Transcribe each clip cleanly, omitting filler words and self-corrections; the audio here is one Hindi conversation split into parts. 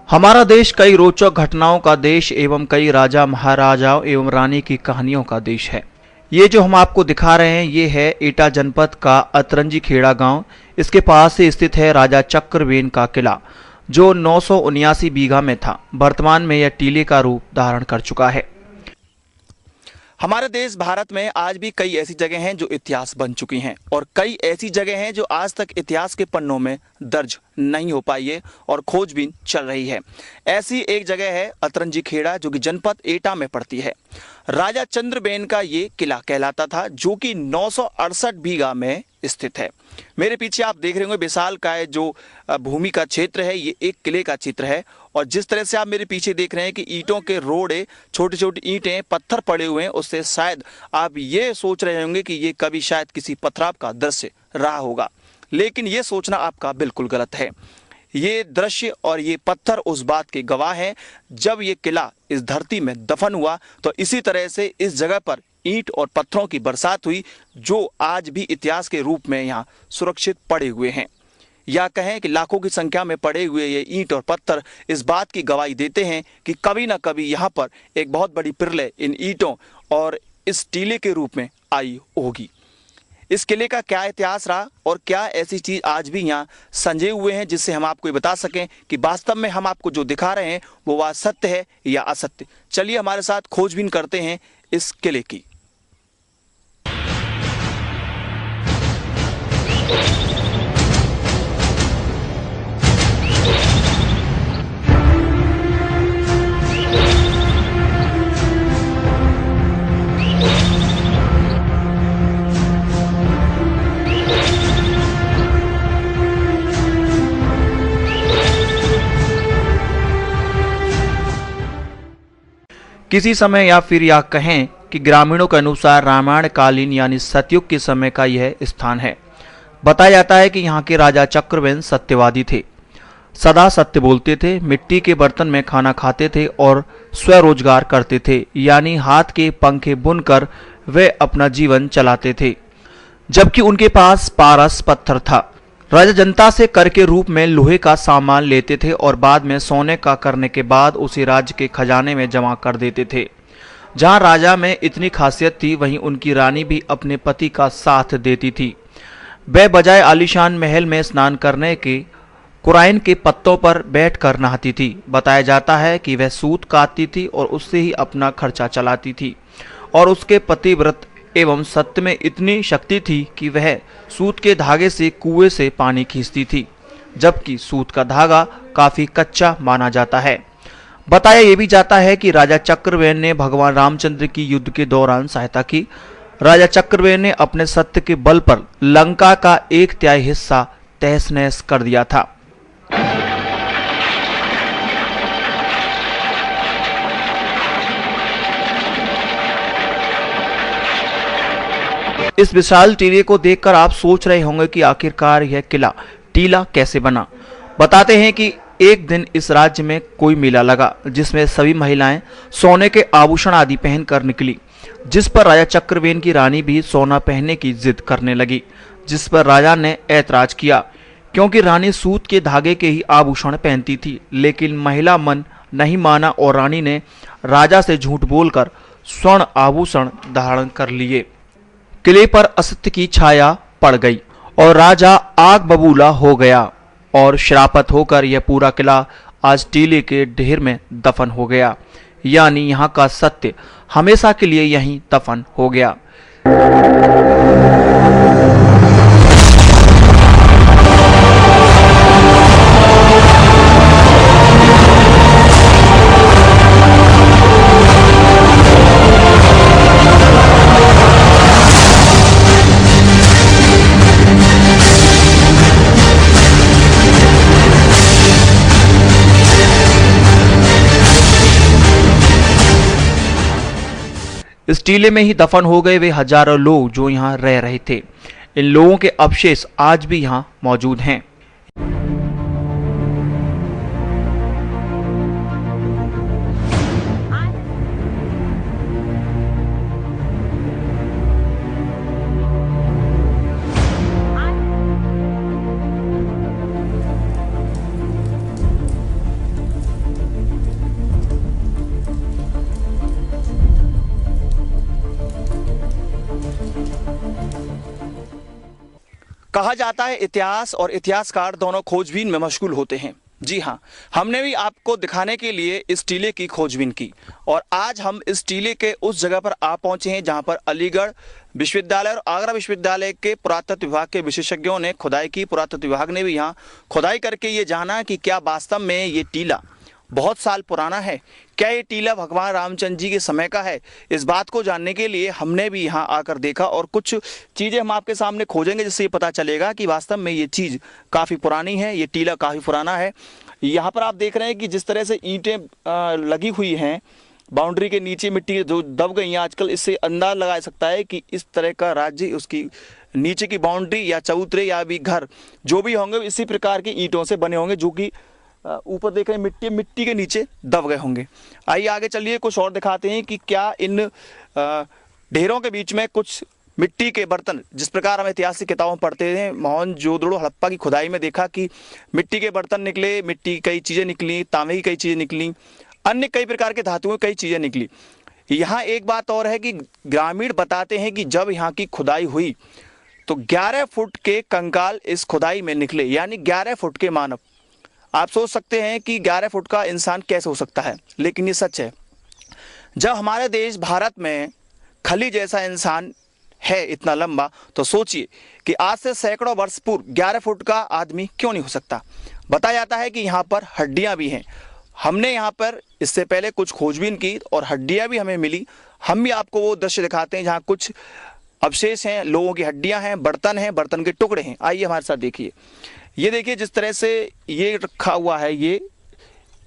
हमारा देश कई रोचक घटनाओं का देश एवं कई राजा महाराजाओं एवं रानी की कहानियों का देश है। ये जो हम आपको दिखा रहे हैं ये है एटा जनपद का अतरंजी खेड़ा गांव। इसके पास ही स्थित है राजा चक्रवेन का किला जो 979 बीघा में था। वर्तमान में यह टीले का रूप धारण कर चुका है। हमारे देश भारत में आज भी कई ऐसी जगह हैं जो इतिहास बन चुकी हैं और कई ऐसी जगह हैं जो आज तक इतिहास के पन्नों में दर्ज नहीं हो पाई है और खोजबीन चल रही है। ऐसी एक जगह है अतरंजी खेड़ा जो कि जनपद एटा में पड़ती है। राजा चंद्रबेन का ये किला कहलाता था जो कि 968 बीघा में स्थित है। मेरे पीछे आप देख रहे होंगे विशालकाय जो भूमि का क्षेत्र है, ये एक किले का चित्र है। और जिस तरह से आप मेरे पीछे देख रहे हैं कि ईंटों के रोड़े, छोटी छोटी ईंटें, पत्थर पड़े हुए हैं, उससे शायद आप ये सोच रहे होंगे कि ये कभी शायद किसी पथराव का दृश्य रहा होगा, लेकिन ये सोचना आपका बिल्कुल गलत है। ये दृश्य और ये पत्थर उस बात के गवाह हैं जब ये किला इस धरती में दफन हुआ तो इसी तरह से इस जगह पर ईंट और पत्थरों की बरसात हुई जो आज भी इतिहास के रूप में यहाँ सुरक्षित पड़े हुए हैं। या कहें कि लाखों की संख्या में पड़े हुए ये ईंट और पत्थर इस बात की गवाही देते हैं कि कभी ना कभी यहाँ पर एक बहुत बड़ी प्रलय इन ईंटों और इस टीले के रूप में आई होगी। इस किले का क्या इतिहास रहा और क्या ऐसी चीज आज भी यहाँ संजय हुए हैं जिससे हम आपको बता सकें कि वास्तव में हम आपको जो दिखा रहे हैं वो बात सत्य है या असत्य। चलिए हमारे साथ खोजबीन करते हैं इस किले की। किसी समय या फिर यह कहें कि ग्रामीणों के अनुसार रामायण कालीन यानी सतयुग के समय का यह स्थान है। बताया जाता है कि यहाँ के राजा चक्रवेन सत्यवादी थे, सदा सत्य बोलते थे, मिट्टी के बर्तन में खाना खाते थे और स्वरोजगार करते थे, यानी हाथ के पंखे बुनकर वे अपना जीवन चलाते थे, जबकि उनके पास पारस पत्थर था। राजा जनता से कर के रूप में लोहे का सामान लेते थे और बाद में सोने का करने के बाद उसे राज्य के खजाने में जमा कर देते थे। जहां राजा में इतनी खासियत थी वहीं उनकी रानी भी अपने पति का साथ देती थी। वह बजाय आलीशान महल में स्नान करने के कुराइन के पत्तों पर बैठकर नहाती थी। बताया जाता है कि वह सूत काटती थी और उससे ही अपना खर्चा चलाती थी और उसके पतिव्रत एवं सत्य में इतनी शक्ति थी कि वह सूत के धागे से कुएं से पानी खींचती थी, जबकि सूत का धागा काफी कच्चा माना जाता है। बताया ये भी जाता है कि राजा चक्रवेन ने भगवान रामचंद्र की युद्ध के दौरान सहायता की। राजा चक्रवेन ने अपने सत्य के बल पर लंका का 1/3 हिस्सा तहस नहस कर दिया था। इस विशाल टीले को देखकर आप सोच रहे होंगे कि आखिरकार यह किला टीला कैसे बना। बताते हैं कि एक दिन इस राज्य में कोई मेला लगा जिसमें सभी महिलाएं सोने के आभूषण आदि पहनकर निकली, जिस पर राजा चक्रवेन की रानी भी सोना पहनने की जिद करने लगी, जिस पर राजा ने ऐतराज किया क्योंकि रानी सूत के धागे के ही आभूषण पहनती थी। लेकिन महिला मन नहीं माना और रानी ने राजा से झूठ बोलकर स्वर्ण आभूषण धारण कर लिए। किले पर असत्य की छाया पड़ गई और राजा आग बबूला हो गया और श्रापित होकर यह पूरा किला आज टीले के ढेर में दफन हो गया, यानी यहाँ का सत्य हमेशा के लिए यहीं दफन हो गया। इस टीले में ही दफन हो गए वे हजारों लोग जो यहाँ रह रहे थे। इन लोगों के अवशेष आज भी यहाँ मौजूद हैं। कहा जाता है इतिहास और इतिहासकार दोनों खोजबीन में मशगूल होते हैं। जी हाँ, हमने भी आपको दिखाने के लिए इस टीले की खोजबीन की और आज हम इस टीले के उस जगह पर आ पहुंचे हैं जहां पर अलीगढ़ विश्वविद्यालय और आगरा विश्वविद्यालय के पुरातत्व विभाग के विशेषज्ञों ने खुदाई की। पुरातत्व विभाग ने भी यहाँ खुदाई करके ये जाना कि क्या वास्तव में ये टीला बहुत साल पुराना है, क्या ये टीला भगवान रामचंद्र जी के समय का है। इस बात को जानने के लिए हमने भी यहाँ आकर देखा और कुछ चीज़ें हम आपके सामने खोजेंगे जिससे ये पता चलेगा कि वास्तव में ये चीज़ काफ़ी पुरानी है, ये टीला काफ़ी पुराना है। यहाँ पर आप देख रहे हैं कि जिस तरह से ईंटें लगी हुई हैं बाउंड्री के नीचे, मिट्टी जो दब गई हैं आजकल, इससे अंदाज लगाया सकता है कि इस तरह का राज्य उसकी नीचे की बाउंड्री या चबूतरे या भी घर जो भी होंगे इसी प्रकार की ईंटों से बने होंगे, जो कि ऊपर देख रहे हैं मिट्टी के नीचे दब गए होंगे। आइए आगे चलिए कुछ और दिखाते हैं कि क्या इन ढेरों के बीच में कुछ मिट्टी के बर्तन, जिस प्रकार हम इतिहास की किताबों में पढ़ते हैं, मोहनजोदड़ो हड़प्पा की खुदाई में देखा कि मिट्टी के बर्तन निकले, मिट्टी की कई चीज़ें निकली, तांबे की कई चीज़ें निकली, अन्य कई प्रकार के धातुओं की कई चीज़ें निकली। यहाँ एक बात और है कि ग्रामीण बताते हैं कि जब यहाँ की खुदाई हुई तो 11 फुट के कंकाल इस खुदाई में निकले, यानी 11 फुट के मानव। आप सोच सकते हैं कि 11 फुट का इंसान कैसे हो सकता है, लेकिन ये सच है। जब हमारे देश भारत में खली जैसा इंसान है इतना लंबा, तो सोचिए कि आज से सैकड़ों वर्ष पूर्व 11 फुट का आदमी क्यों नहीं हो सकता। बताया जाता है कि यहाँ पर हड्डियाँ भी हैं। हमने यहाँ पर इससे पहले कुछ खोजबीन की और हड्डियाँ भी हमें मिली। हम भी आपको वो दृश्य दिखाते हैं जहाँ कुछ अवशेष हैं, लोगों की हड्डियाँ हैं, बर्तन के टुकड़े हैं। आइए हमारे साथ देखिए। ये देखिए जिस तरह से ये रखा हुआ है, ये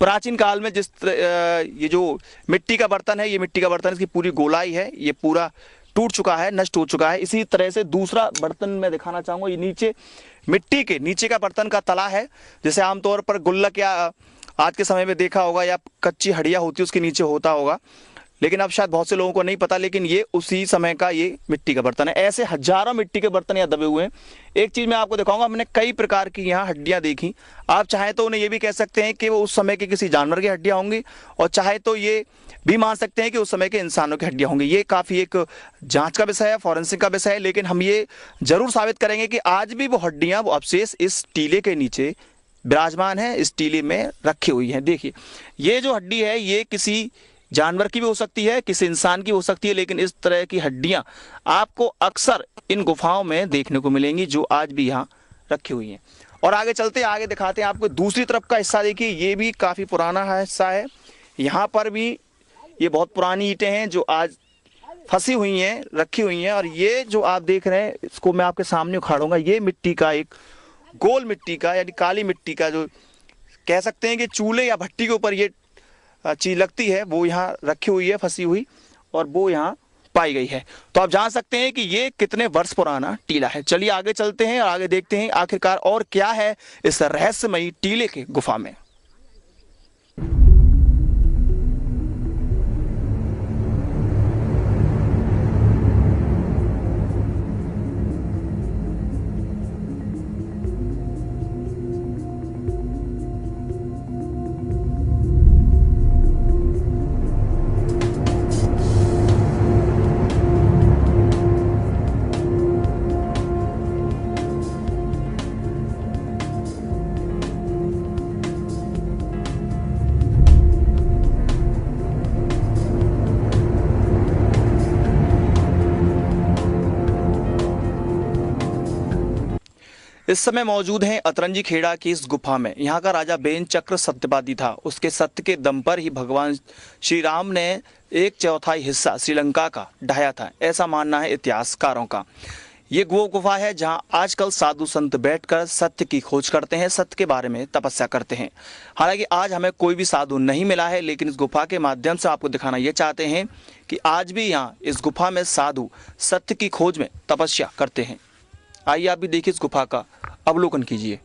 प्राचीन काल में ये जो मिट्टी का बर्तन है, ये मिट्टी का बर्तन, इसकी पूरी गोलाई है, ये पूरा टूट चुका है, नष्ट हो चुका है। इसी तरह से दूसरा बर्तन मैं दिखाना चाहूँगा। ये नीचे मिट्टी के नीचे का बर्तन का तला है, जैसे आमतौर पर गुल्लक या आज के समय में देखा होगा या कच्ची हड्डियाँ होती है उसके नीचे होता होगा, लेकिन अब शायद बहुत से लोगों को नहीं पता, लेकिन ये उसी समय का ये मिट्टी का बर्तन है। ऐसे हजारों मिट्टी के बर्तन यहाँ दबे हुए हैं। एक चीज़ मैं आपको दिखाऊंगा, हमने कई प्रकार की यहाँ हड्डियाँ देखी। आप चाहे तो उन्हें ये भी कह सकते हैं कि वो उस समय के किसी जानवर की हड्डियाँ होंगी, और चाहे तो ये भी मान सकते हैं कि उस समय के इंसानों की हड्डियाँ होंगी। ये काफ़ी एक जाँच का विषय है, फॉरेंसिक का विषय है, लेकिन हम ये जरूर साबित करेंगे कि आज भी वो हड्डियाँ, वो अवशेष इस टीले के नीचे विराजमान है, इस टीले में रखी हुई हैं। देखिए ये जो हड्डी है ये किसी जानवर की भी हो सकती है, किसी इंसान की हो सकती है, लेकिन इस तरह की हड्डियां आपको अक्सर इन गुफाओं में देखने को मिलेंगी जो आज भी यहाँ रखी हुई हैं। और आगे चलते आगे दिखाते हैं आपको दूसरी तरफ का हिस्सा। देखिए ये भी काफ़ी पुराना हिस्सा है। यहाँ पर भी ये बहुत पुरानी ईंटें हैं जो आज फंसी हुई हैं, रखी हुई हैं। और ये जो आप देख रहे हैं इसको मैं आपके सामने उखाड़ूंगा। ये मिट्टी का एक गोल मिट्टी का यानी काली मिट्टी का, जो कह सकते हैं कि चूल्हे या भट्टी के ऊपर ये चीज लगती है, वो यहाँ रखी हुई है, फंसी हुई, और वो यहाँ पाई गई है। तो आप जान सकते हैं कि ये कितने वर्ष पुराना टीला है। चलिए आगे चलते हैं और आगे देखते हैं आखिरकार और क्या है इस रहस्यमयी टीले के गुफा में। इस समय मौजूद हैं अतरंजी खेड़ा की इस गुफा में। यहाँ का राजा बेन चक्र सत्यवादी था। उसके सत्य के दम पर ही भगवान श्री राम ने 1/4 हिस्सा श्रीलंका का ढाया था, ऐसा मानना है इतिहासकारों का। ये वो गुफा है जहाँ आजकल साधु संत बैठकर सत्य की खोज करते हैं, सत्य के बारे में तपस्या करते हैं। हालांकि आज हमें कोई भी साधु नहीं मिला है, लेकिन इस गुफा के माध्यम से आपको दिखाना ये चाहते हैं कि आज भी यहाँ इस गुफा में साधु सत्य की खोज में तपस्या करते हैं। आइए आप भी देखिए इस गुफा का अवलोकन कीजिए।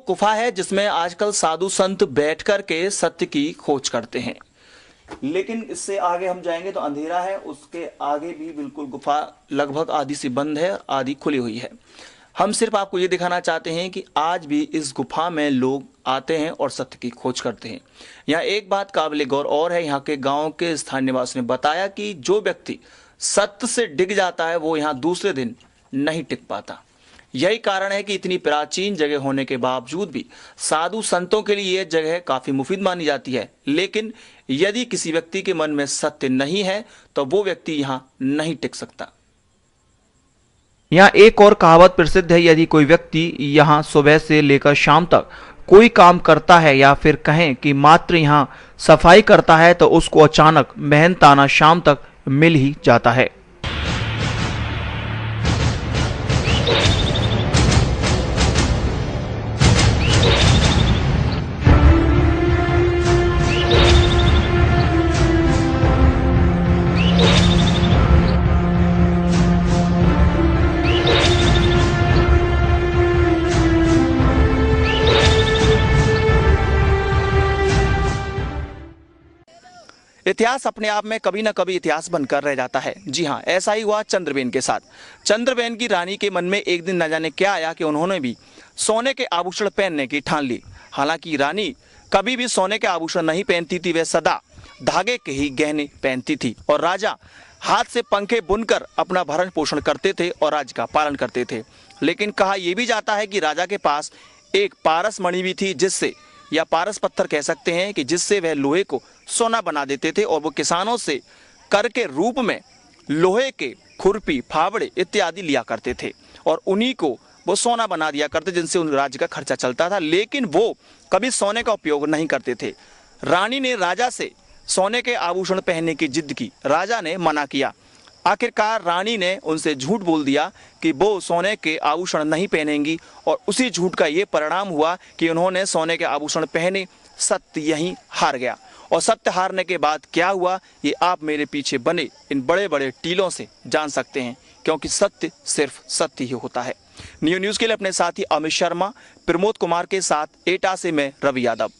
गुफा है जिसमें आजकल साधु संत बैठ कर के सत्य की खोज करते हैं। लेकिन इससे आगे हम जाएंगे तो अंधेरा है, उसके आगे भी बिल्कुल गुफा लगभग आधी सी बंद है, आधी खुली हुई है। हम सिर्फ आपको ये दिखाना चाहते हैं कि आज भी इस गुफा में लोग आते हैं और सत्य की खोज करते हैं। यहाँ एक बात काबिल गौर और है, यहाँ के गांव के स्थानीय निवासी ने बताया कि जो व्यक्ति सत्य से डिग जाता है वो यहाँ दूसरे दिन नहीं टिक पाता। यही कारण है कि इतनी प्राचीन जगह होने के बावजूद भी साधु संतों के लिए यह जगह काफी मुफीद मानी जाती है। लेकिन यदि किसी व्यक्ति के मन में सत्य नहीं है तो वो व्यक्ति यहाँ नहीं टिक सकता। यहाँ एक और कहावत प्रसिद्ध है, यदि कोई व्यक्ति यहाँ सुबह से लेकर शाम तक कोई काम करता है या फिर कहें कि मात्र यहाँ सफाई करता है तो उसको अचानक मेहनताना शाम तक मिल ही जाता है। इतिहास अपने आप में कभी न कभी इतिहास बनकर रह जाता है। जी हाँ, ऐसा ही हुआ चंद्रबेन के साथ। चंद्रबेन की रानी के मन में एक दिन न जाने क्या आया कि उन्होंने भी सोने के आभूषण पहनने की ठान ली। हालांकि रानी कभी भी सोने के आभूषण नहीं पहनती थी, वह सदा धागे के ही गहने पहनती थी। और राजा हाथ से पंखे बुनकर अपना भरण पोषण करते थे और राज्य का पालन करते थे। लेकिन कहा यह भी जाता है कि राजा के पास एक पारस मणि भी थी, जिससे या पारस पत्थर कह सकते हैं कि जिससे वह लोहे को सोना बना देते थे और वो किसानों से कर के रूप में लोहे के खुरपी, फावड़े इत्यादि लिया करते थे और उन्हीं को वो सोना बना दिया करते, जिनसे उन राज्य का खर्चा चलता था। लेकिन वो कभी सोने का उपयोग नहीं करते थे। रानी ने राजा से सोने के आभूषण पहनने की जिद की, राजा ने मना किया। आखिरकार रानी ने उनसे झूठ बोल दिया कि वो सोने के आभूषण नहीं पहनेंगी और उसी झूठ का ये परिणाम हुआ कि उन्होंने सोने के आभूषण पहने। सत्य यहीं हार गया और सत्य हारने के बाद क्या हुआ ये आप मेरे पीछे बने इन बड़े बड़े टीलों से जान सकते हैं, क्योंकि सत्य सिर्फ सत्य ही होता है। न्यूज़ के लिए अपने साथी अमित शर्मा, प्रमोद कुमार के साथ एटा से मैं रवि यादव।